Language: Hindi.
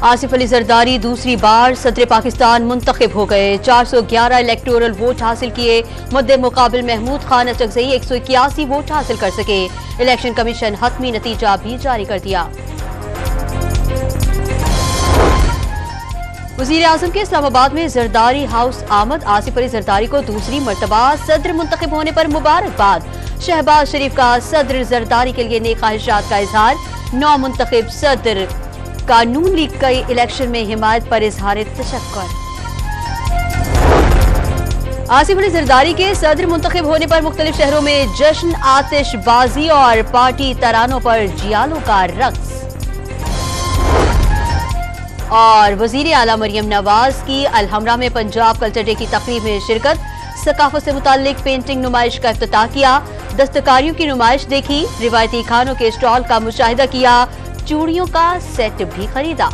आसिफ अली जरदारी दूसरी बार सदर पाकिस्तान मुंतखब हो गए। 411 इलेक्टोरल वोट हासिल किए। मुद्दे मुकाबिल महमूद खान अचकजई 181 वोट हासिल कर सके। इलेक्शन कमीशन हतमी नतीजा भी जारी कर दिया। वजीर आजम के इस्लामाबाद में जरदारी हाउस आमद। आसिफ अली जरदारी को दूसरी मरतबा सदर मुंतखब होने पर मुबारकबाद। शहबाज शरीफ का सदर जरदारी के लिए नेक ख्वाहिशात का इजहार। नौ मुंतखब सदर कानून लीग के इलेक्शन में हिमायत पर इजहार तशक्कुर। आसिफ अली जरदारी के सदर मुंतखब होने पर मुख्तलिफ शहरों में जश्न, आतिशबाजी और पार्टी तरानों पर जियालों का रक्स। और वजीर आला मरियम नवाज की अलहमरा में पंजाब कल्चर डे की तकरीब में शिरकत। सकाफत से मुताल्लिक पेंटिंग नुमाइश का इफ्तिताह किया। दस्तकारियों की नुमाइश देखी। रिवायती खानों के स्टॉल का मुशाहिदा किया। चूड़ियों का सेट भी खरीदा।